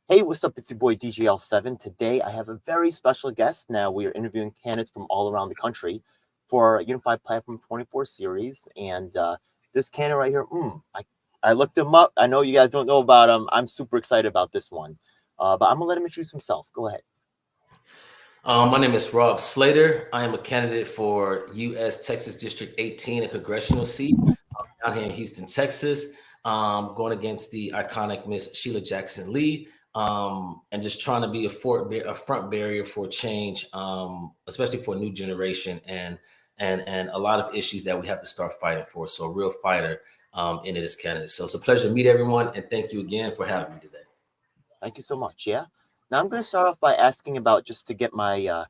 Hey, what's up? It's your boy DJL7. Today I have a very special guest. Now we are interviewing candidates from all around the country for Unified Platform 24 series. And this candidate right here, I looked him up. I know you guys don't know about him. I'm super excited about this one. But I'm going to let him introduce himself. Go ahead. My name is Rob Slater. I am a candidate for U.S. Texas District 18, a congressional seat down here in Houston, Texas, going against the iconic Miss Sheila Jackson Lee, and just trying to be a front barrier for change, especially for a new generation and a lot of issues that we have to start fighting for. So a real fighter in this candidate. So it's a pleasure to meet everyone, and thank you again for having me today. Thank you so much. Yeah. Now I'm going to start off by asking about just to get my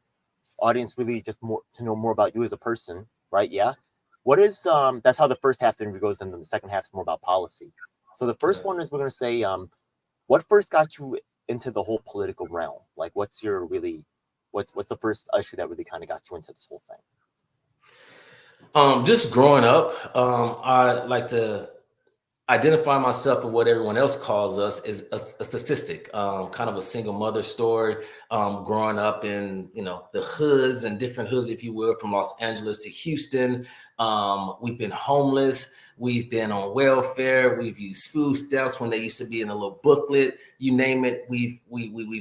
audience really just more to know more about you as a person, right? Yeah. What is that's how the first half of the interview goes, and then the second half is more about policy. So the first one is we're going to say what first got you into the whole political realm? Like, what's the first issue that really kind of got you into this whole thing? Just growing up, I like to identify myself with what everyone else calls us is a statistic, kind of a single mother story. Growing up in the hoods and different hoods, if you will, from Los Angeles to Houston. We've been homeless. We've been on welfare. We've used food stamps when they used to be in a little booklet. You name it, we've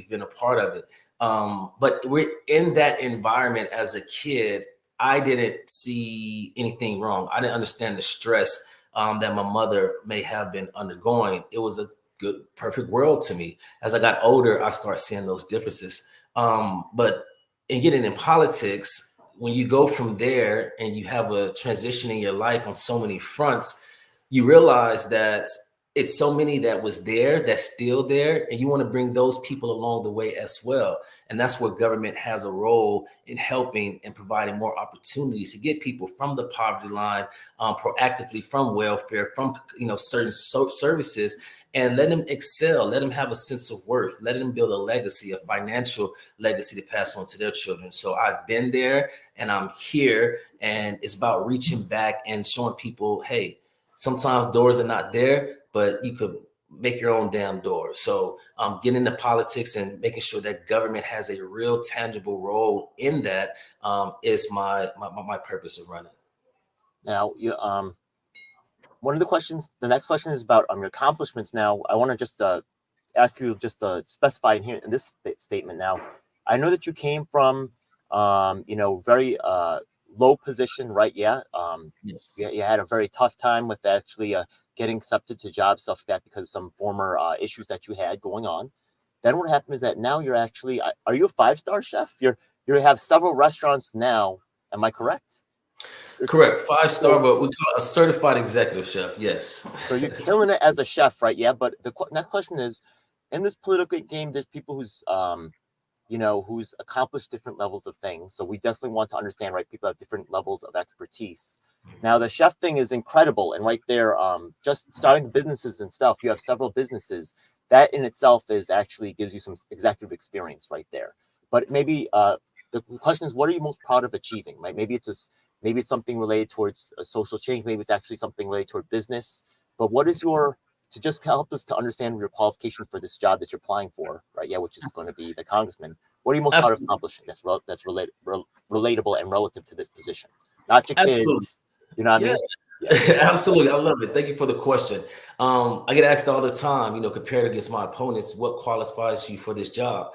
been a part of it. But we're in that environment as a kid. I didn't see anything wrong. I didn't understand the stress that my mother may have been undergoing. It was a good, perfect world to me. As I got older, I started seeing those differences. But in getting in politics, when you go from there and you have a transition in your life on so many fronts, you realize that it's so many that was there, that's still there, and you want to bring those people along the way as well. And that's where government has a role in helping and providing more opportunities to get people from the poverty line, proactively from welfare, from certain services, and let them excel, let them have a sense of worth, let them build a legacy, a financial legacy to pass on to their children. So I've been there and I'm here, and it's about reaching back and showing people, hey, sometimes doors are not there, but you could make your own damn door. So getting into politics and making sure that government has a real tangible role in that is my purpose of running. Now, one of the next question is about your accomplishments. Now, I want to just ask you just to specify in here in this statement. Now, I know that you came from, very low position, right? Yeah. Yes. You had a very tough time with actually getting accepted to jobs, stuff like that, because of some former issues that you had going on. Then what happened is that now you're actually, are you a 5-star chef? You have several restaurants now. Am I correct? Correct. 5-star, but we call it a certified executive chef. Yes. So you're killing it as a chef, right? Yeah. But the next question is, in this political game, there's people who's accomplished different levels of things. So we definitely want to understand, right? People have different levels of expertise. Now the chef thing is incredible, and right there, just starting businesses and stuff. You have several businesses. That in itself is actually gives you some executive experience right there. But maybe the question is, what are you most proud of achieving? Right? Maybe it's something related towards a social change. Maybe it's actually something related toward business. But what is your to just help us to understand your qualifications for this job that you're applying for, right? Yeah, which is going to be the congressman. What are you most proud of Absolutely. accomplishing that's relatable and relative to this position? Not your Absolutely. kids, you know what I Yeah. mean? Yeah. Absolutely. I love it. Thank you for the question. I get asked all the time, compared against my opponents, what qualifies you for this job?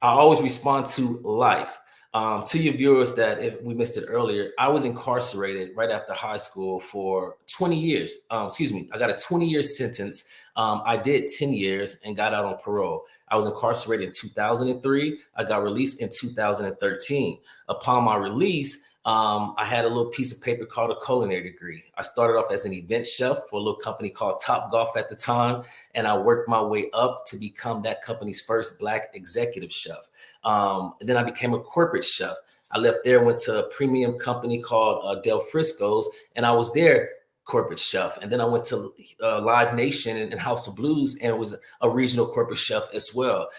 I always respond to life. To your viewers that if we missed it earlier, I was incarcerated right after high school for 20 years. Excuse me, I got a 20-year sentence. I did 10 years and got out on parole. I was incarcerated in 2003. I got released in 2013. Upon my release, I had a little piece of paper called a culinary degree. I started off as an event chef for a little company called Top Golf at the time, and I worked my way up to become that company's first Black executive chef. And then I became a corporate chef. I left there, went to a premium company called Del Frisco's, and I was there corporate chef. And then I went to Live Nation and House of Blues and was a regional corporate chef as well.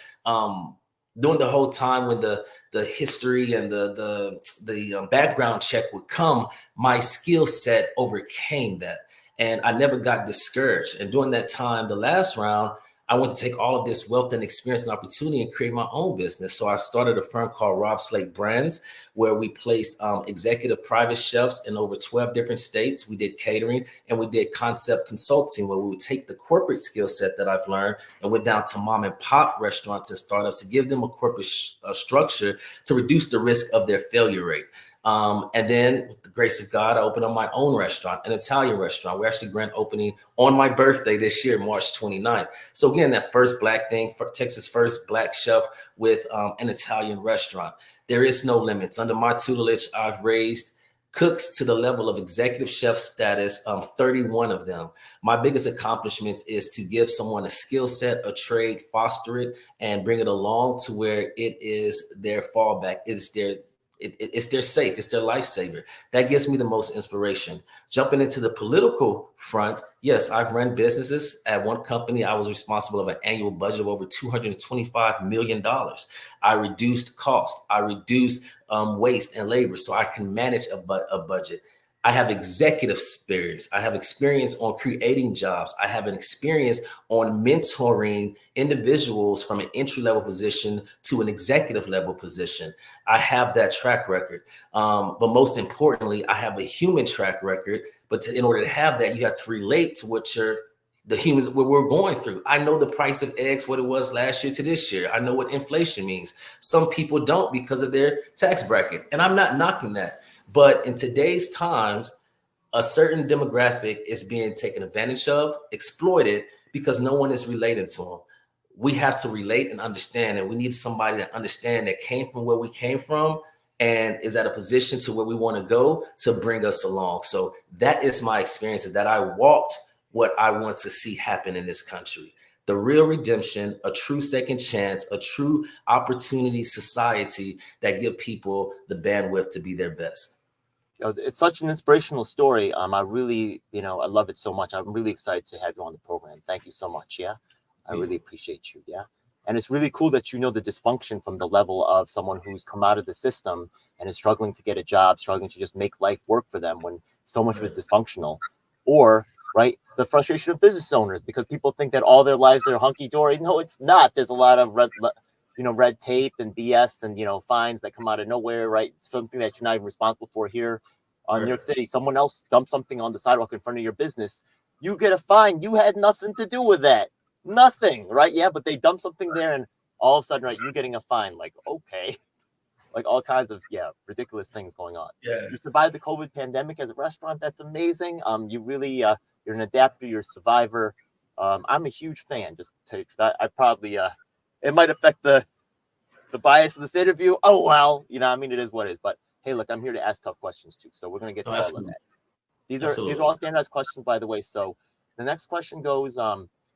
During the whole time when the history and the background check would come, my skill set overcame that, and I never got discouraged. And during that time, the last round, I want to take all of this wealth and experience and opportunity and create my own business. So I started a firm called Rob Slate Brands, where we placed executive private chefs in over 12 different states. We did catering and we did concept consulting, where we would take the corporate skill set that I've learned and went down to mom and pop restaurants and startups to give them a corporate structure to reduce the risk of their failure rate. And then with the grace of God, I opened up my own restaurant, an Italian restaurant. We're actually grand opening on my birthday this year, March 29th. So again, that first Black thing, for Texas' first Black chef with an Italian restaurant. There is no limits. Under my tutelage, I've raised cooks to the level of executive chef status, 31 of them. My biggest accomplishments is to give someone a skill set, a trade, foster it, and bring it along to where it is their fallback. It's their safe. It's their lifesaver. That gives me the most inspiration. Jumping into the political front, yes, I've run businesses. At one company, I was responsible of an annual budget of over $225 million. I reduced cost. I reduced waste and labor so I can manage a budget. I have executive experience. I have experience on creating jobs. I have an experience on mentoring individuals from an entry-level position to an executive level position. I have that track record. But most importantly, I have a human track record. But in order to have that, you have to relate to the humans, what we're going through. I know the price of eggs, what it was last year to this year. I know what inflation means. Some people don't because of their tax bracket. And I'm not knocking that. But in today's times, a certain demographic is being taken advantage of, exploited, because no one is relating to them. We have to relate and understand, and we need somebody to understand that came from where we came from and is at a position to where we want to go to bring us along. So that is my experience, is that I walked what I want to see happen in this country. The real redemption, a true second chance, a true opportunity society that give people the bandwidth to be their best. It's such an inspirational story. I really, I love it so much. I'm really excited to have you on the program. Thank you so much. Yeah. I really appreciate you. Yeah. And it's really cool that you know the dysfunction from the level of someone who's come out of the system and is struggling to get a job, struggling to just make life work for them when so much was dysfunctional. Or, right, the frustration of business owners because people think that all their lives are hunky-dory. No, it's not. There's a lot of red tape and BS and, fines that come out of nowhere, right? It's something that you're not even responsible for here in New York City. Someone else dumps something on the sidewalk in front of your business. You get a fine. You had nothing to do with that. Nothing, right? Yeah, but they dump something there and all of a sudden, right, you're getting a fine. Like, okay. Like all kinds of, ridiculous things going on. Yeah. You survived the COVID pandemic as a restaurant. That's amazing. You really, you're an adapter. You're a survivor. I'm a huge fan. Just to tell you, I probably, it might affect the bias of this interview. Oh, well, it is what it is. But hey, look, I'm here to ask tough questions too. So we're going to get to all of that. These are all standardized questions, by the way. So the next question goes,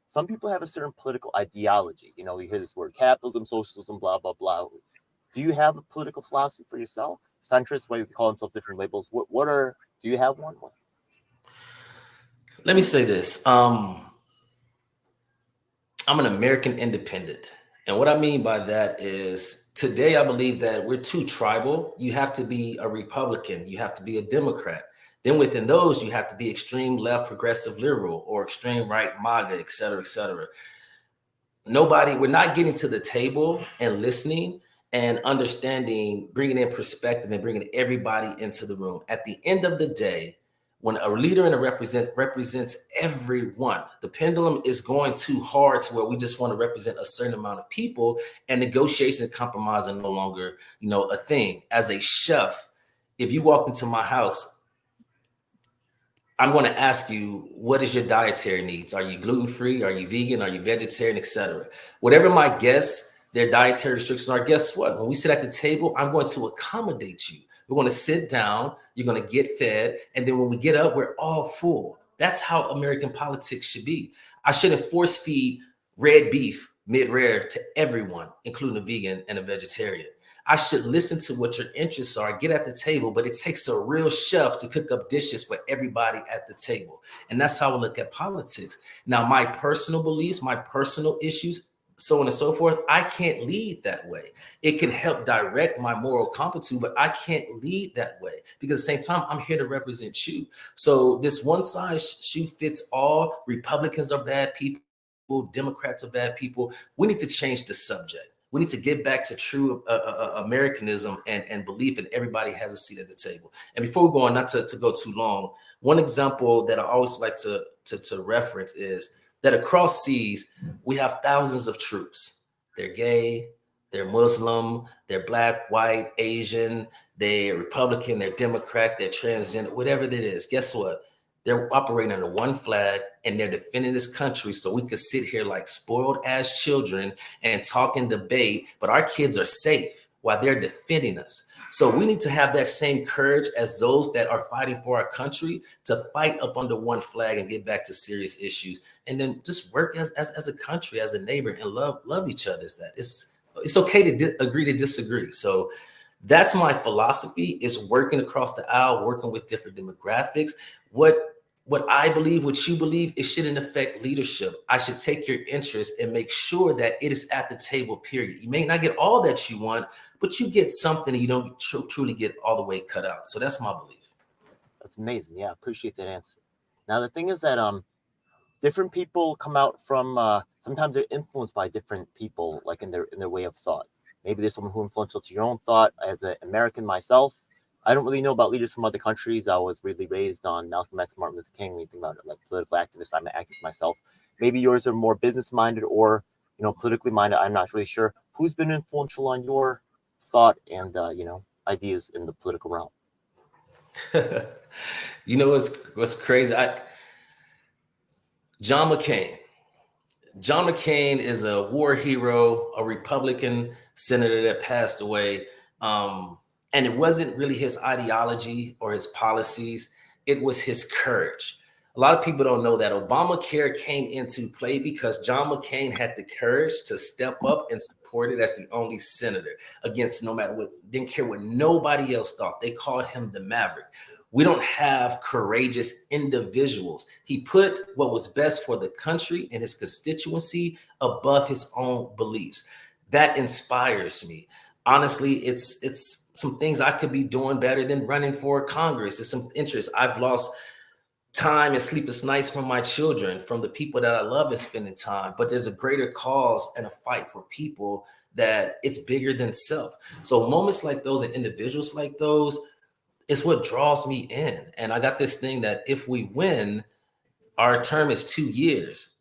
some people have a certain political ideology. You hear this word capitalism, socialism, blah, blah, blah. Do you have a political philosophy for yourself? Centrist, why you call themselves different labels. Do you have one? Let me say this. I'm an American independent. And what I mean by that is today, I believe that we're too tribal. You have to be a Republican. You have to be a Democrat. Then within those, you have to be extreme left, progressive liberal, or extreme right, MAGA, et cetera, et cetera. We're not getting to the table and listening and understanding, bringing in perspective and bringing everybody into the room. At the end of the day, when a leader and a represents everyone, the pendulum is going too hard to where we just want to represent a certain amount of people, and negotiation and compromise are no longer, a thing. As a chef, if you walked into my house, I'm going to ask you, what is your dietary needs? Are you gluten-free? Are you vegan? Are you vegetarian, et cetera? Whatever my guests, their dietary restrictions are, guess what? When we sit at the table, I'm going to accommodate you. We're going to sit down, you're going to get fed, and then when we get up, we're all full. That's how American politics should be. I shouldn't force feed red beef mid-rare to everyone, including a vegan and a vegetarian. I should listen to what your interests are, get at the table, but it takes a real chef to cook up dishes for everybody at the table. And that's how I look at politics. Now, my personal beliefs, my personal issues, so on and so forth, I can't lead that way. It can help direct my moral compass, but I can't lead that way because at the same time, I'm here to represent you. So this one size shoe fits all, Republicans are bad people, Democrats are bad people. We need to change the subject. We need to get back to true Americanism and belief that everybody has a seat at the table. And before we go on, not to go too long, one example that I always like to reference is that across seas, we have thousands of troops. They're gay, they're Muslim, they're Black, white, Asian, they're Republican, they're Democrat, they're transgender, whatever it is. Guess what? They're operating under one flag and they're defending this country so we could sit here like spoiled ass children and talk and debate, but our kids are safe while they're defending us. So we need to have that same courage as those that are fighting for our country to fight up under one flag and get back to serious issues, and then just work as a country, as a neighbor, and love each other. It's okay to agree to disagree. So that's my philosophy, is working across the aisle, working with different demographics. What I believe, what you believe, it shouldn't affect leadership. I should take your interest and make sure that it is at the table, period. You may not get all that you want, but you get something and you don't truly get all the way cut out. So that's my belief. That's amazing. Yeah, appreciate that answer. Now, the thing is that different people come out from, sometimes they're influenced by different people, like in their way of thought. Maybe there's someone who influential to your own thought. As an American myself, I don't really know about leaders from other countries. I was really raised on Malcolm X, Martin Luther King. When you think about it, like political activists, I'm an activist myself. Maybe yours are more business minded or, politically minded. I'm not really sure. Who's been influential on your thought and, ideas in the political realm? What's crazy? John McCain. John McCain is a war hero, a Republican senator that passed away. And it wasn't really his ideology or his policies. It was his courage. A lot of people don't know that Obamacare came into play because John McCain had the courage to step up and support it as the only senator against no matter what, didn't care what nobody else thought. They called him the Maverick. We don't have courageous individuals. He put what was best for the country and his constituency above his own beliefs. That inspires me. Honestly, it's some things I could be doing better than running for Congress. It's some interest. I've lost time and sleepless nights from my children, from the people that I love and spending time. But there's a greater cause and a fight for people that it's bigger than self. So moments like those and individuals like those, it's what draws me in. And I got this thing that if we win, our term is 2 years.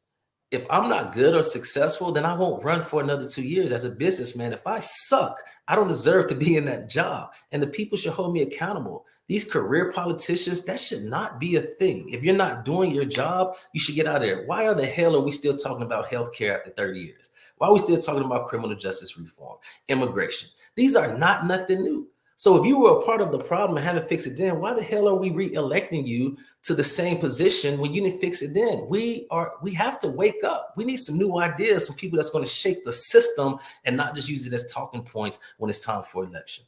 If I'm not good or successful, then I won't run for another 2 years as a businessman. If I suck, I don't deserve to be in that job. And the people should hold me accountable. These career politicians, that should not be a thing. If you're not doing your job, you should get out of there. Why are the hell are we still talking about healthcare after 30 years? Why are we still talking about criminal justice reform, immigration? These are not nothing new. So if you were a part of the problem and haven't fixed it then, why the hell are we re-electing you to the same position when you didn't fix it then? We have to wake up. We need some new ideas, some people that's going to shake the system and not just use it as talking points when it's time for election.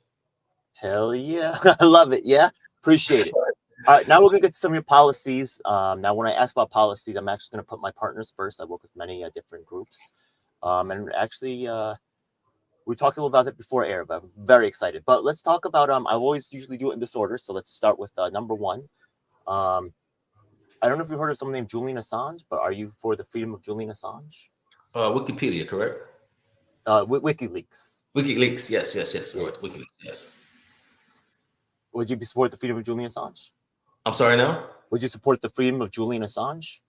Hell yeah. I love it. Yeah. Appreciate it. All right. Now we're going to get to some of your policies. Now, when I ask about policies, I'm actually going to put my partners first. I work with many different groups. And actually, we talked a little about it before air, but I'm very excited. But let's talk about, I always usually do it in this order. So let's start with number one. I don't know if you've heard of someone named Julian Assange, but are you for the freedom of Julian Assange? Wikipedia, correct? WikiLeaks. WikiLeaks, yes. WikiLeaks, yes. Would you support the freedom of Julian Assange? I'm sorry, now? Would you support the freedom of Julian Assange?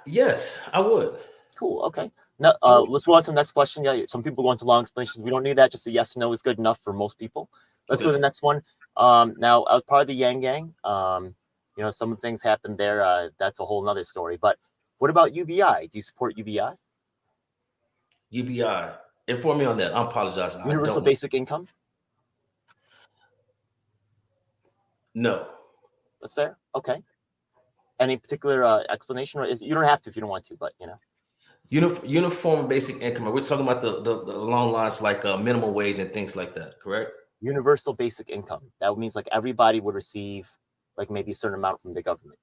Yes, I would. Cool. Okay. Now, let's move on to the next question. Yeah, some people go into long explanations. We don't need that. Just a yes or no is good enough for most people. Let's go to the next one. Now, I was part of the Yang Gang. Some things happened there. That's a whole nother story. But what about UBI? Do you support UBI? UBI. Inform me on that. I apologize. Universal basic income? No. That's fair. Okay. Any particular explanation, or you don't have to if you don't want to, but Uniform basic income. We're talking about the long lines like minimum wage and things like that, correct? Universal basic income. That means like everybody would receive like maybe a certain amount from the government.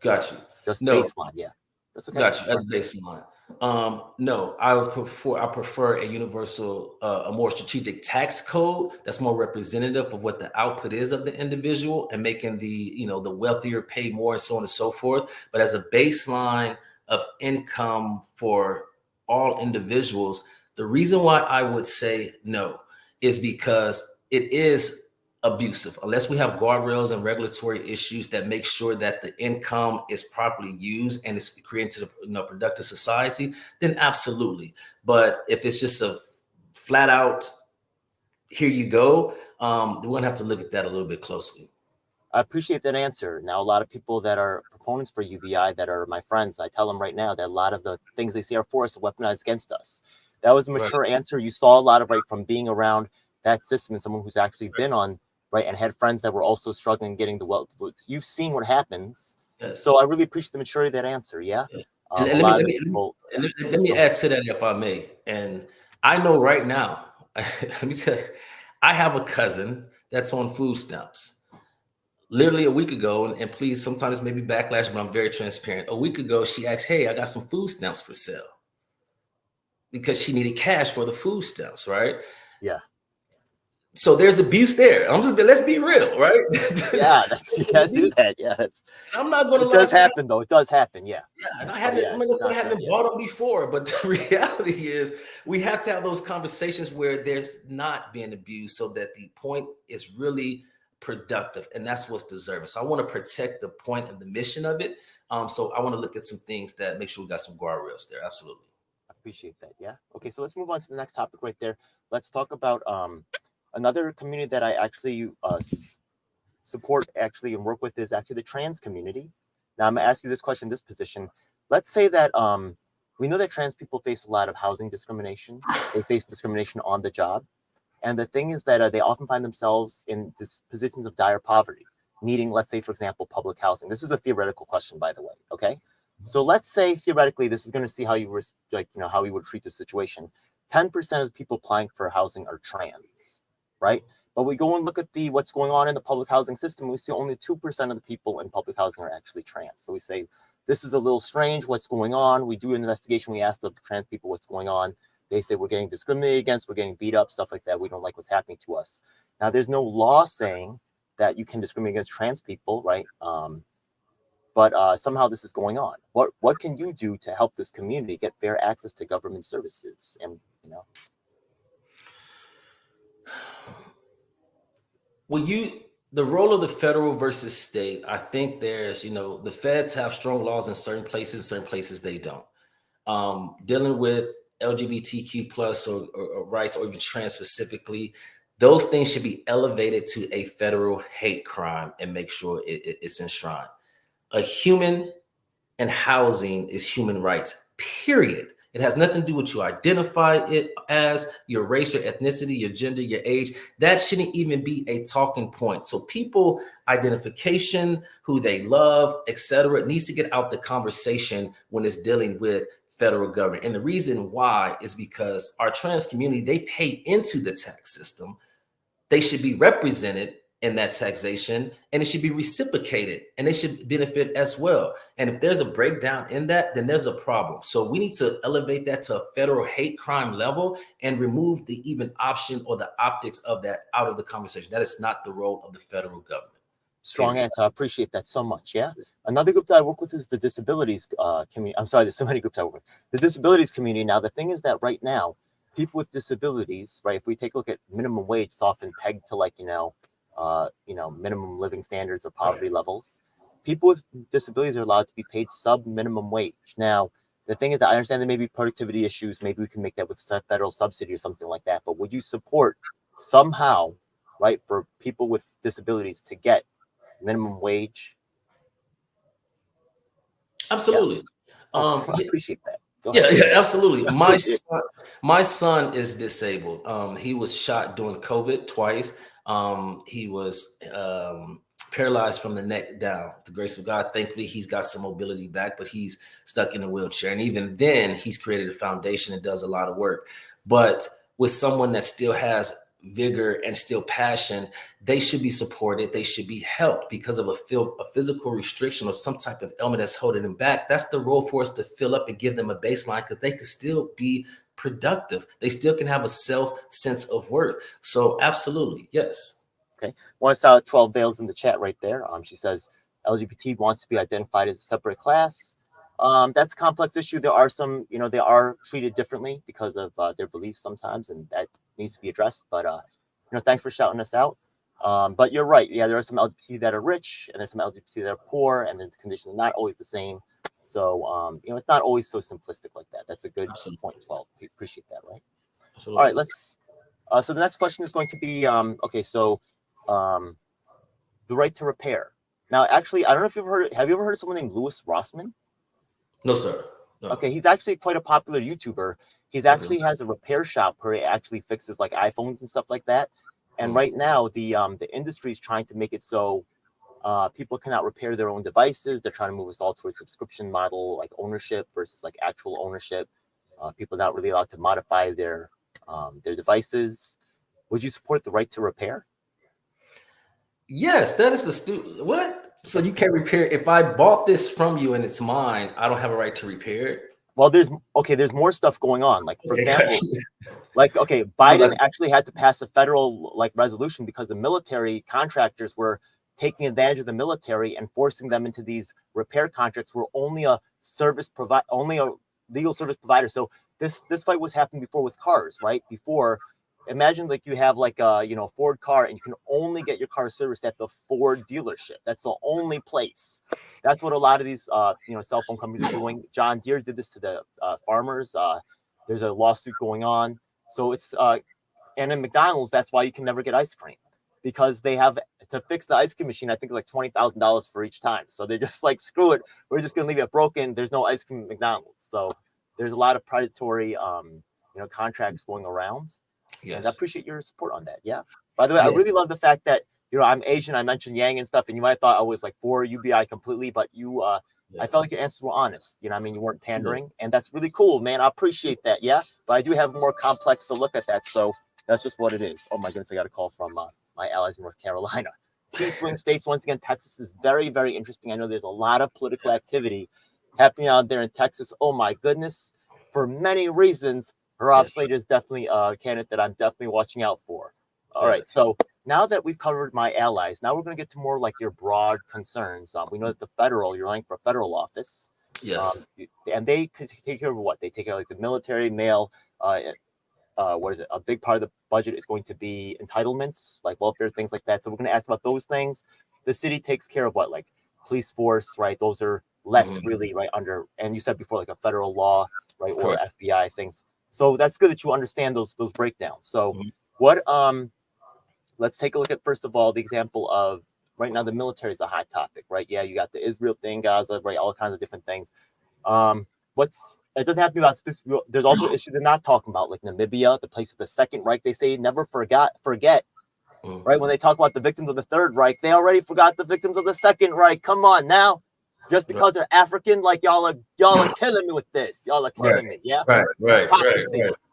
Got you. Just baseline, yeah. That's okay. Got you. That's baseline. No, I prefer a universal, a more strategic tax code that's more representative of what the output is of the individual and making the wealthier pay more and so on and so forth. But as a baseline of income for all individuals, the reason why I would say no is because it is abusive unless we have guardrails and regulatory issues that make sure that the income is properly used and it's created to the productive society, then absolutely. But if it's just a flat out here you go, we're gonna have to look at that a little bit closely. I appreciate that answer. Now, a lot of people that are proponents for UBI that are my friends, I tell them right now that a lot of the things they say are for us are weaponized against us. That was a Right. mature answer. You saw a lot of, right, from being around that system and someone who's actually been on, right, and had friends that were also struggling getting the wealth. You've seen what happens. Yes. So I really appreciate the maturity of that answer. Yeah. Yes. A And let me lot of let the me people, yeah. let me Go add ahead. to that if I may. And I know right now, let me tell you, I have a cousin that's on food stamps. Literally a week ago, and please, sometimes maybe backlash, but I'm very transparent. A week ago, she asked, "Hey, I got some food stamps for sale," because she needed cash for the food stamps, right? Yeah. So there's abuse there. Let's be real, right? Yeah. That's, you There's can't do abuse. that. Yeah. I'm not going to It lie, does happen, though. It does happen. Yeah. yeah, and I But haven't, yeah, I'm not gonna it's say I not that. haven't Yeah. bought them before, but the reality is we have to have those conversations where there's not being abused so that the point is really productive. And that's what's deserving. So I want to protect the point and the mission of it. So I want to look at some things that make sure we got some guardrails there. Absolutely. Appreciate that. Yeah. Okay. So let's move on to the next topic right there. Let's talk about another community that I actually support actually and work with is actually the trans community. Now I'm gonna ask you this question, this position. Let's say that we know that trans people face a lot of housing discrimination. They face discrimination on the job, and the thing is that they often find themselves in positions of dire poverty, needing, let's say, for example, public housing. This is a theoretical question, by the way. Okay. So let's say theoretically, this is going to see how you how you would treat this situation. 10% of the people applying for housing are trans, right? But we go and look at the what's going on in the public housing system. We see only 2% of the people in public housing are actually trans. So we say this is a little strange. What's going on? We do an investigation. We ask the trans people what's going on. They say we're getting discriminated against, we're getting beat up, stuff like that. We don't like what's happening to us. Now, there's no law saying that you can discriminate against trans people, right? But somehow this is going on. What can you do to help this community get fair access to government services? And Well, the role of the federal versus state, I think the feds have strong laws in certain places they don't. Dealing with LGBTQ plus or rights or even trans specifically, those things should be elevated to a federal hate crime and make sure it's enshrined. A human and housing is human rights, period. It has nothing to do with you identify it as, your race, your ethnicity, your gender, your age. That shouldn't even be a talking point. So people identification, who they love, etc., needs to get out the conversation when it's dealing with federal government. And the reason why is because our trans community, they pay into the tax system. They should be represented in that taxation and it should be reciprocated and they should benefit as well. And if there's a breakdown in that, then there's a problem. So we need to elevate that to a federal hate crime level and remove the even option or the optics of that out of the conversation. That is not the role of the federal government. strong Period. answer. I appreciate that so much. Yeah. Another group that I work with is the disabilities community. I'm sorry, there's so many groups I work with. The disabilities community. Now, the thing is that right now, people with disabilities, right? If we take a look at minimum wage, it's often pegged to minimum living standards or poverty levels. People with disabilities are allowed to be paid sub minimum wage. Now, the thing is that I understand there may be productivity issues. Maybe we can make that with a federal subsidy or something like that. But would you support somehow, right, for people with disabilities to get minimum wage? Yeah. Absolutely. Oh, I Yeah, appreciate that. Go yeah, ahead. yeah, absolutely. I My appreciate son, my son is disabled. He was shot during COVID twice. He was paralyzed from the neck down. With the grace of God, thankfully, he's got some mobility back, but he's stuck in a wheelchair. And even then, he's created a foundation and does a lot of work. But with someone that still has vigor and still passion, they should be supported. They should be helped because of a physical restriction or some type of element that's holding them back. That's the role for us to fill up and give them a baseline because they can still be productive. They still can have a sense of worth. So absolutely, yes. Okay. One saw 12 Veils in the chat right there. She says LGBT wants to be identified as a separate class. That's a complex issue. There are some, they are treated differently because of their beliefs sometimes, and that needs to be addressed. But thanks for shouting us out. But you're right. Yeah, there are some LGBT that are rich, and there's some LGBT that are poor, and the conditions are not always the same. So it's not always so simplistic like that. That's a good point. 12. We appreciate that, right? Absolutely. All right. Let's. So the next question is going to be okay. So the right to repair. Now, actually, I don't know if you've heard. Have you ever heard of someone named Louis Rossman? No, sir. No. Okay, he's actually quite a popular YouTuber. He's actually has a repair shop where he actually fixes like iPhones and stuff like that. And right now, the industry is trying to make it so people cannot repair their own devices. They're trying to move us all towards subscription model, like ownership versus like actual ownership. People not really allowed to modify their devices. Would you support the right to repair? Yes, that is the what? So you can't repair if I bought this from you and it's mine, I don't have a right to repair it. Well, there's more stuff going on. Like for example, Biden actually had to pass a federal resolution because the military contractors were taking advantage of the military and forcing them into these repair contracts where only a legal service provider. So this fight was happening before with cars, right? Before, imagine like you have like a Ford car and you can only get your car serviced at the Ford dealership. That's the only place. That's what a lot of these cell phone companies are doing. John Deere did this to the farmers. There's a lawsuit going on. So it's and in McDonald's, that's why you can never get ice cream, because they have to fix the ice cream machine. I think it's like $20,000 for each time. So they're just like, screw it, we're just gonna leave it broken. There's no ice cream at McDonald's. So there's a lot of predatory contracts going around. Yes. And I appreciate your support on that. Yeah. By the way, I really love the fact that I'm Asian. I mentioned Yang and stuff, and you might have thought I was like for UBI completely, but you I felt like your answers were honest. You weren't pandering, and that's really cool, man. I appreciate that. Yeah, but I do have more complex to look at that, so that's just what it is. Oh my goodness, I got a call from my allies in North Carolina. Key swing states once again. Texas is very, very interesting. I know there's a lot of political activity happening out there in Texas. Oh my goodness, for many reasons. Rob Slater is definitely a candidate that I'm definitely watching out for. All right, so now that we've covered my allies, now we're going to get to more like your broad concerns. We know that you're running for federal office. Yes. And they could take care of what? They take care of like the military, mail. What is it? A big part of the budget is going to be entitlements, like welfare, things like that. So we're going to ask about those things. The city takes care of what? Like police force, right? Those are less really right under, and you said before, like a federal law, right? Or FBI things. So that's good that you understand those breakdowns. So what let's take a look at, first of all, the example of right now the military is a hot topic, right? Yeah, you got the Israel thing, Gaza, right? All kinds of different things. It doesn't have to be about specific. There's also issues they're not talking about, like Namibia, the place of the Second Reich. They say never forget, right? When they talk about the victims of the Third Reich, they already forgot the victims of the Second Reich. Come on now. Just because they're African, like y'all are killing me with this. Y'all are killing me, yeah. Right.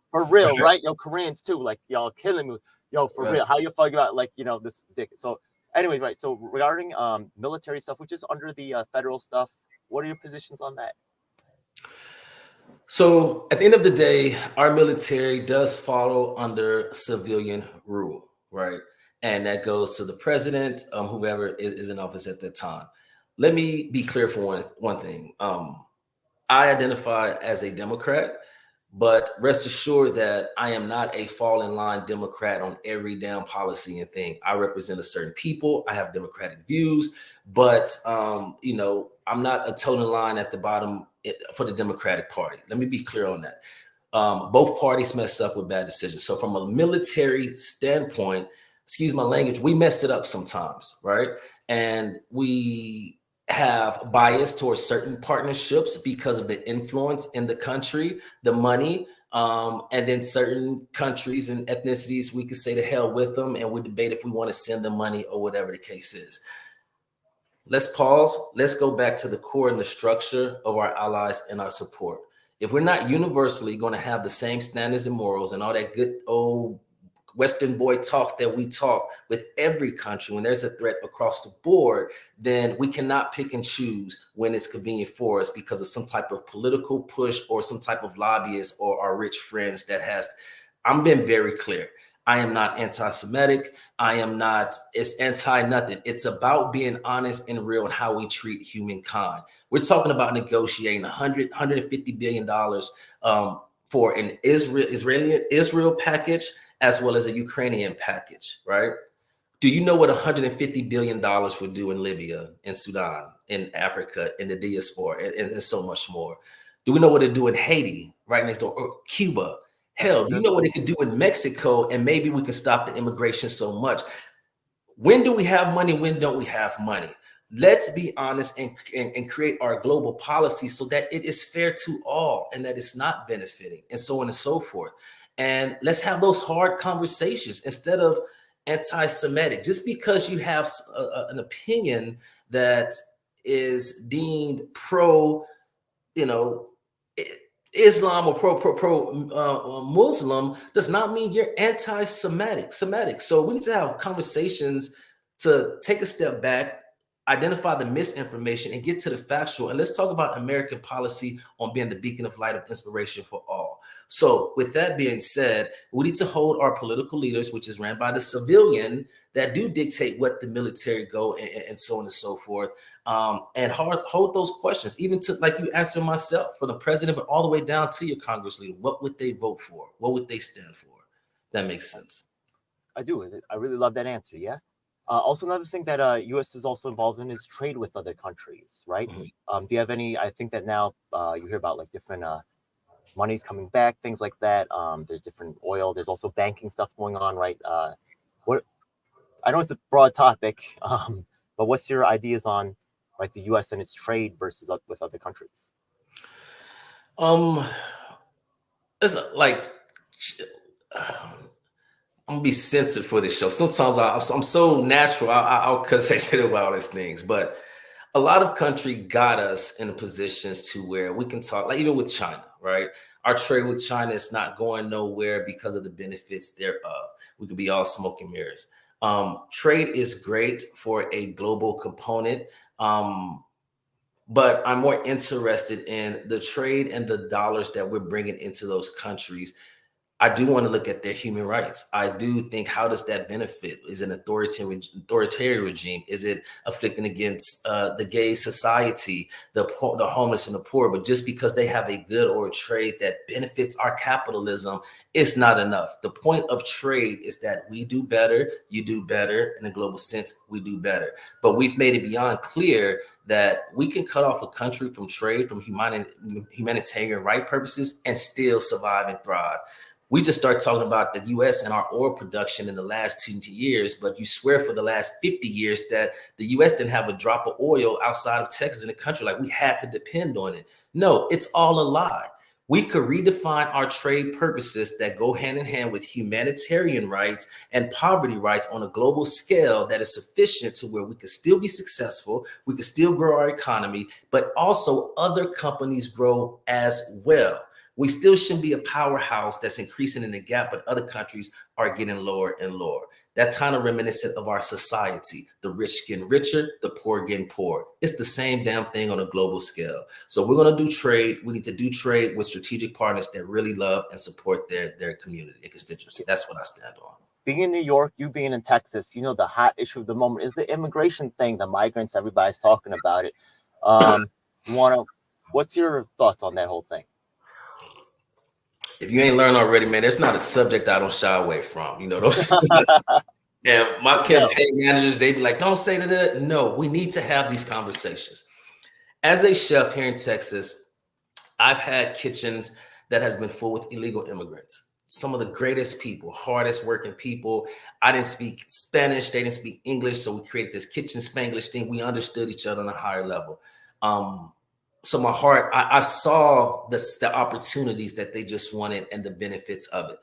For real, right? Yo, Koreans too, like y'all killing me. Yo, for real. How you fucking about this ridiculous? So, anyways, right. So regarding military stuff, which is under the federal stuff, what are your positions on that? So at the end of the day, our military does follow under civilian rule, right? And that goes to the president, whoever is in office at that time. Let me be clear for one thing. I identify as a Democrat, but rest assured that I am not a fall in line Democrat on every damn policy and thing. I represent a certain people. I have Democratic views, but I'm not a total line at the bottom for the Democratic Party. Let me be clear on that. Both parties mess up with bad decisions. So from a military standpoint, excuse my language, we mess it up sometimes, right? And we have bias towards certain partnerships because of the influence in the country, the money, and then certain countries and ethnicities, we could say to hell with them, and we debate if we want to send them money or whatever the case is. Let's pause. Let's go back to the core and the structure of our allies and our support. If we're not universally going to have the same standards and morals and all that good old Western boy talk that we talk with every country, when there's a threat across the board, then we cannot pick and choose when it's convenient for us because of some type of political push or some type of lobbyist or our rich friends that has. I'm being very clear. I am not anti-Semitic. I am not, it's anti-nothing. It's about being honest and real and how we treat humankind. We're talking about negotiating $150 billion for an Israel package as well as a Ukrainian package, right? Do you know what $150 billion would do in Libya, in Sudan, in Africa, in the diaspora, and so much more? Do we know what it do in Haiti, right next door, or Cuba? Hell, do you know what it could do in Mexico? And maybe we could stop the immigration so much. When do we have money? When don't we have money? Let's be honest and create our global policy so that it is fair to all and that it's not benefiting and so on and so forth. And let's have those hard conversations instead of anti-Semitic. Just because you have an opinion that is deemed pro, you know, Islam or pro Muslim does not mean you're anti-Semitic. So we need to have conversations to take a step back, identify the misinformation, and get to the factual. And let's talk about American policy on being the beacon of light of inspiration for all. So with that being said, we need to hold our political leaders, which is ran by the civilian, that do dictate what the military go and so on and so forth. And hold those questions, even to, like you asked myself, for the president, but all the way down to your Congress leader. What would they vote for? What would they stand for? That makes sense. I do. I really love that answer. Yeah. Also, another thing that U.S. is also involved in is trade with other countries, right? Do you have any? I think that now you hear about like different money's coming back, things like that. There's different oil. There's also banking stuff going on, right? What I know it's a broad topic, but what's your ideas on like the U.S. and its trade versus with other countries? It's like I'm gonna be censored for this show. Sometimes I'm so natural. I'll say about all these things, but a lot of country got us in positions to where we can talk, like even with China, right? Our trade with China is not going nowhere because of the benefits thereof. We could be all smoke and mirrors. Trade is great for a global component, but I'm more interested in the trade and the dollars that we're bringing into those countries. I do want to look at their human rights. I do think, how does that benefit? Is it an authoritarian regime? Is it afflicting against the gay society, the homeless and the poor? But just because they have a good or a trade that benefits our capitalism, it's not enough. The point of trade is that we do better, you do better. In a global sense, we do better. But we've made it beyond clear that we can cut off a country from trade, from humanitarian right purposes, and still survive and thrive. We just start talking about the U.S. and our oil production in the last 20 years, but you swear for the last 50 years that the U.S. didn't have a drop of oil outside of Texas in the country, like we had to depend on it. No, it's all a lie. We could redefine our trade purposes that go hand in hand with humanitarian rights and poverty rights on a global scale that is sufficient to where we could still be successful, we could still grow our economy, but also other companies grow as well. We still shouldn't be a powerhouse that's increasing in the gap, but other countries are getting lower and lower. That's kind of reminiscent of our society. The rich getting richer, the poor getting poor. It's the same damn thing on a global scale. So we're going to do trade. We need to do trade with strategic partners that really love and support their community and constituency. That's what I stand on. Being in New York, you being in Texas, you know, the hot issue of the moment is the immigration thing, the migrants, everybody's talking about it. What's your thoughts on that whole thing? If you ain't learned already, man, it's not a subject I don't shy away from. You know, those and my campaign managers, they be like, don't say that. No, we need to have these conversations. As a chef here in Texas, I've had kitchens that has been full with illegal immigrants. Some of the greatest people, hardest working people. I didn't speak Spanish. They didn't speak English. So we created this kitchen Spanglish thing. We understood each other on a higher level. So my heart, I saw the opportunities that they just wanted and the benefits of it.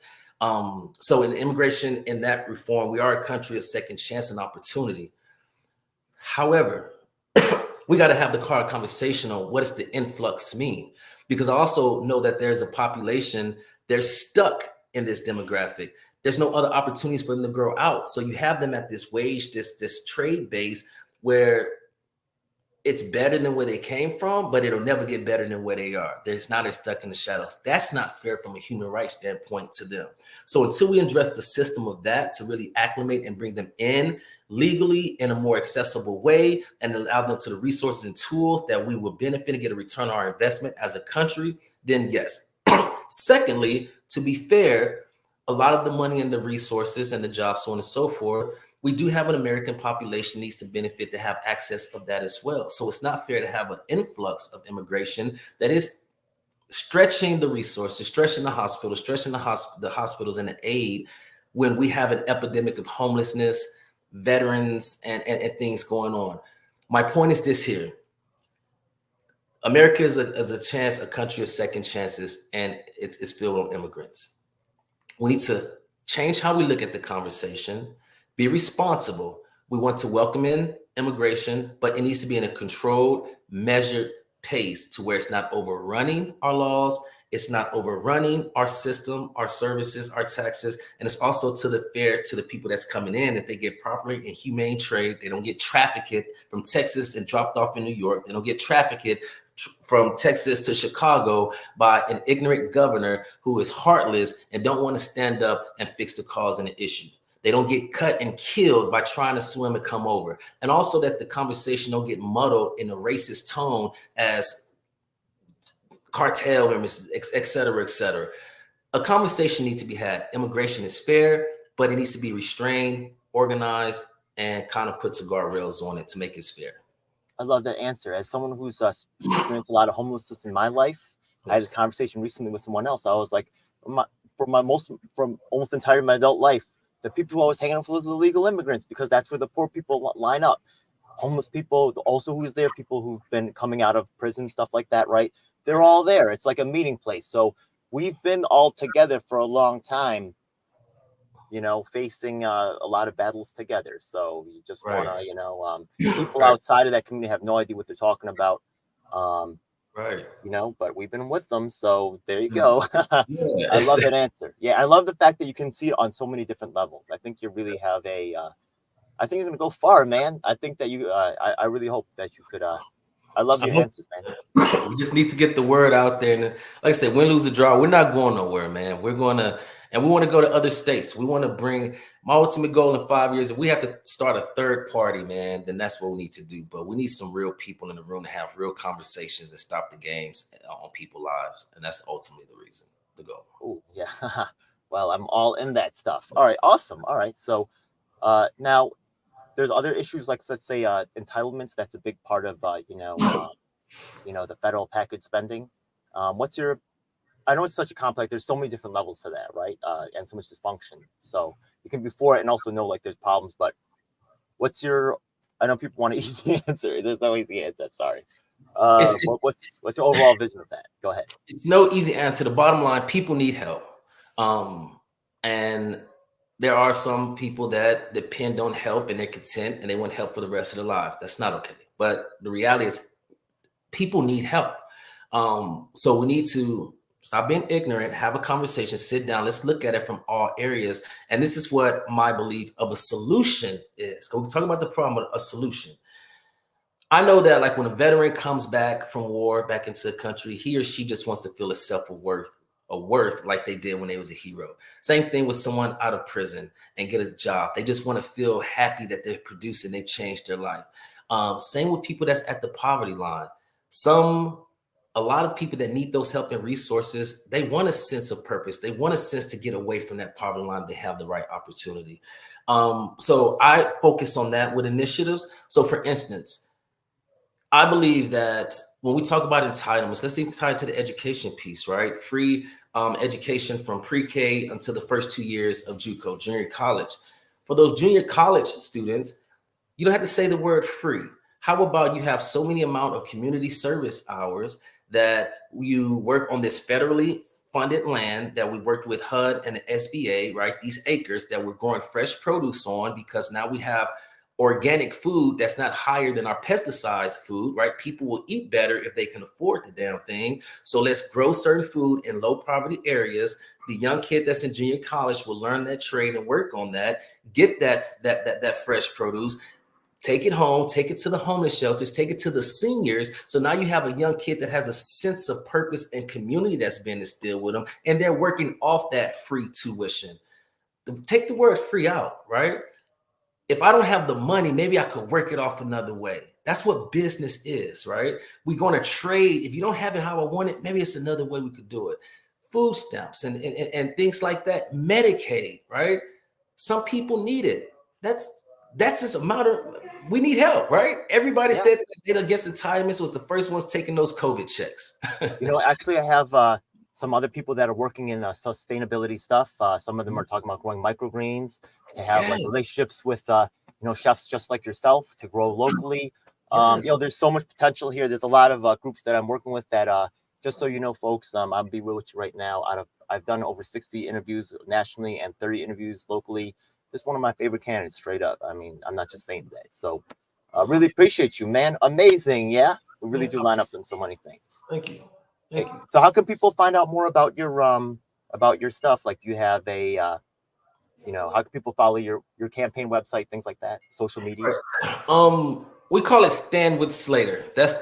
So in immigration, in that reform, we are a country of second chance and opportunity. However, we got to have the hard conversation on what does the influx mean? Because I also know that there's a population, they're stuck in this demographic. there's no other opportunities for them to grow out. So you have them at this wage, this trade base where it's better than where they came from, but it'll never get better than where they are. They're stuck in the shadows. That's not fair from a human rights standpoint to them. So until we address the system of that to really acclimate and bring them in legally in a more accessible way and allow them to the resources and tools that we will benefit and get a return on our investment as a country, then yes. Secondly, to be fair, a lot of the money and the resources and the jobs, so on and so forth, we do have an American population needs to benefit to have access of that as well. So it's not fair to have an influx of immigration that is stretching the resources, stretching the hospitals, stretching the hospitals and the aid when we have an epidemic of homelessness, veterans, and things going on. My point is this here. America is a country of second chances, and it's filled with immigrants. We need to change how we look at the conversation, be responsible. We want to welcome in immigration, but it needs to be in a controlled, measured pace to where it's not overrunning our laws, it's not overrunning our system, our services, our taxes, and it's also fair to the people that's coming in that they get properly and humane trade. They don't get trafficked from Texas and dropped off in New York. They don't get trafficked from Texas to Chicago by an ignorant governor who is heartless and don't want to stand up and fix the cause and the issue. They don't get cut and killed by trying to swim and come over. And also that the conversation don't get muddled in a racist tone as cartel members, et cetera, et cetera. A conversation needs to be had. Immigration is fair, but it needs to be restrained, organized, and kind of puts a guardrails on it to make it fair. I love that answer. As someone who's experienced a lot of homelessness in my life, I had a conversation recently with someone else. I was like, from almost entire my adult life, the people who I was hanging out with were illegal immigrants because that's where the poor people line up. Homeless people, also who's there, people who've been coming out of prison, stuff like that, right? They're all there. It's like a meeting place. So we've been all together for a long time, facing a lot of battles together. So you just want to, people outside of that community have no idea what they're talking about. But we've been with them. So there you go. Yeah, I love that answer. Yeah, I love the fact that you can see it on so many different levels. I think you really have I think you're going to go far, man. I think that I really hope that you could, I love your answers, man. We just need to get the word out there. And like I said, win, lose, or draw, we're not going nowhere, man. We want to go to other states. We want to bring my ultimate goal in 5 years. If we have to start a third party, man, then that's what we need to do. But we need some real people in the room to have real conversations and stop the games on people's lives. And that's ultimately the reason to go. Oh, yeah. Well, I'm all in that stuff. All right. Awesome. All right. So now there's other issues like, let's say, entitlements. That's a big part of, the federal package spending. I know it's such a complex, there's so many different levels to that, right? And so much dysfunction. So you can be for it and also know like there's problems, but I know people want an easy answer. There's no easy answer. I'm sorry. What's your overall vision of that? Go ahead. It's no easy answer. The bottom line, people need help. And there are some people that depend on help and they're content and they want help for the rest of their lives. That's not okay. But the reality is people need help. So we need to stop being ignorant, have a conversation, sit down. Let's look at it from all areas. And this is what my belief of a solution is. So we talk about the problem, a solution. I know that like when a veteran comes back from war, back into the country, he or she just wants to feel a self-worth, a worth like they did when they was a hero. Same thing with someone out of prison and get a job. They just want to feel happy that they're producing, they've changed their life. Same with people that's at the poverty line. A lot of people that need those help and resources, they want a sense of purpose. They want a sense to get away from that poverty line. They have the right opportunity. So I focus on that with initiatives. So for instance, I believe that when we talk about entitlements, let's even tie it to the education piece, right? Free education from pre-K until the first 2 years of JUCO, junior college. For those junior college students, you don't have to say the word free. How about you have so many amount of community service hours that you work on this federally funded land that we've worked with HUD and the SBA, right? These acres that we're growing fresh produce on because now we have organic food that's not higher than our pesticides food, right? People will eat better if they can afford the damn thing. So let's grow certain food in low poverty areas. The young kid that's in junior college will learn that trade and work on that, get that fresh produce, take it home, take it to the homeless shelters, take it to the seniors. So now you have a young kid that has a sense of purpose and community that's been instilled with them, and they're working off that free tuition. Take the word free out, right? If I don't have the money, maybe I could work it off another way. That's what business is, right? We're going to trade. If you don't have it how I want it, maybe it's another way we could do it. Food stamps and things like that. Medicaid, right? Some people need it. That's just a matter. We need help, right? Everybody said that against entitlements was the first ones taking those COVID checks. Actually, I have some other people that are working in sustainability stuff. Some of them are talking about growing microgreens, to have like relationships with chefs just like yourself, to grow locally. There's so much potential here. There's a lot of groups that I'm working with that just so you know, folks, I'll be real with you right now. I've done over 60 interviews nationally and 30 interviews locally. This is one of my favorite candidates, straight up. I mean, I'm not just saying that. So really appreciate you, man. Amazing. Yeah, we really do line up in so many things. Thank you. Okay. So how can people find out more about your stuff? Like, do you have a how can people follow your campaign website, things like that, social media? We call it Stand with Slater. That's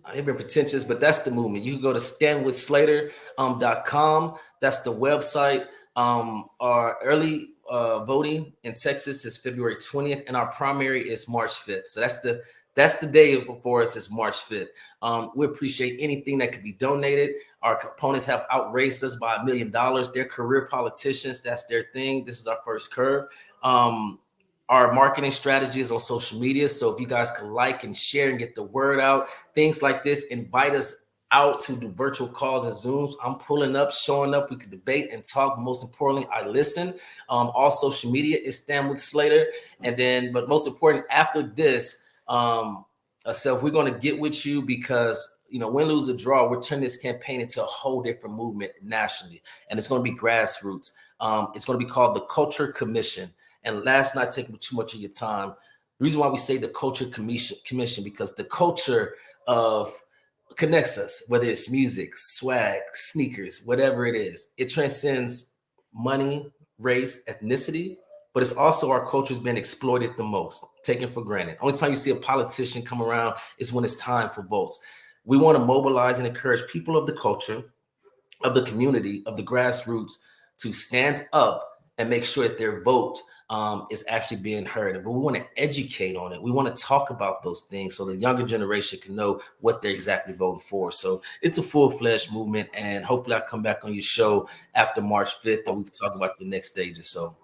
I've been pretentious, but that's the movement. You can go to standwithslater.com. That's the website. Our early voting in Texas is February 20th, and our primary is March 5th. So that's the day for us is March 5th. We appreciate anything that could be donated. Our opponents have outraised us by $1 million. They're career politicians. That's their thing. This is our first curve. Our marketing strategy is on social media. So if you guys can like and share and get the word out, things like this, invite us out to do virtual calls and Zooms. I'm pulling up, showing up. We can debate and talk. Most importantly, I listen. All social media is Stand with Slater. And then, but most important, after this, so we're going to get with you because, win, lose, or draw, we're turning this campaign into a whole different movement nationally. And it's going to be grassroots. It's going to be called the Culture Commission. And last night, taking too much of your time, the reason why we say the Culture Commission, because the culture of connects us, whether it's music, swag, sneakers, whatever it is. It transcends money, race, ethnicity, but it's also our culture's been exploited the most, taken for granted. Only time you see a politician come around is when it's time for votes. We want to mobilize and encourage people of the culture, of the community, of the grassroots to stand up and make sure that their vote is actually being heard. But we want to educate on it. We want to talk about those things so the younger generation can know what they're exactly voting for. So it's a full-fledged movement, and hopefully I come back on your show after March 5th and we can talk about the next stages. So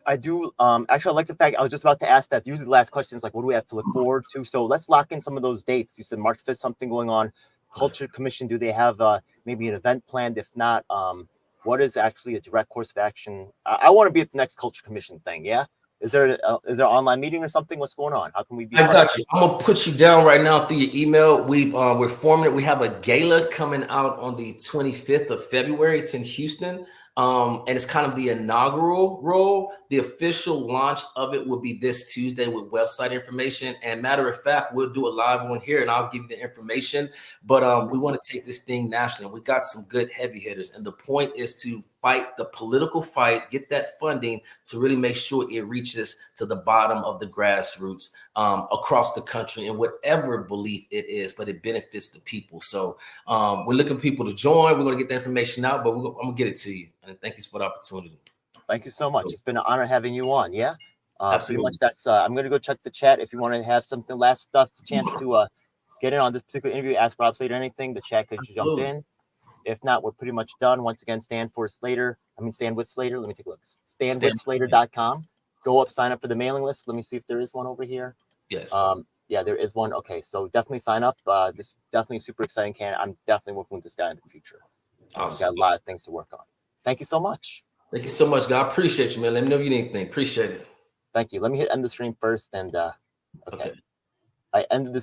I do actually, I like the fact, I was just about to ask that. Usually the last question is like, what do we have to look forward to? So let's lock in some of those dates. You said March 5th, something going on. Culture Commission, do they have maybe an event planned? If not, what is actually a direct course of action? I want to be at the next Culture Commission thing. Yeah. Is there an online meeting or something? What's going on? How can we be? I got you. I'm gonna put you down right now through your email. We're forming it. We have a gala coming out on the 25th of February. It's in Houston. And it's kind of the inaugural role. The official launch of it will be this Tuesday with website information. And matter of fact, we'll do a live one here and I'll give you the information. But we want to take this thing nationally. We got some good heavy hitters. And the point is to fight the political fight, get that funding to really make sure it reaches to the bottom of the grassroots across the country in whatever belief it is, but it benefits the people. So we're looking for people to join. We're going to get the information out, but I'm going to get it to you. And thank you for the opportunity. Thank you so much. It's been an honor having you on. Yeah. Absolutely. Pretty much that's, I'm going to go check the chat. If you want to have something last stuff, chance to get in on this particular interview, ask Rob Slater anything, the chat could jump in. If not, we're pretty much done. Once again, Stand with Slater. Let me take a look. Standwithslater.com. Go up, sign up for the mailing list. Let me see if there is one over here. Yes. Yeah, there is one. Okay, so definitely sign up. This is definitely a super exciting candidate. I'm definitely working with this guy in the future. Awesome. Got a lot of things to work on. Thank you so much. Thank you so much, God. I appreciate you, man. Let me know if you need anything. Appreciate it. Thank you. Let me hit end the stream first. And okay. I ended the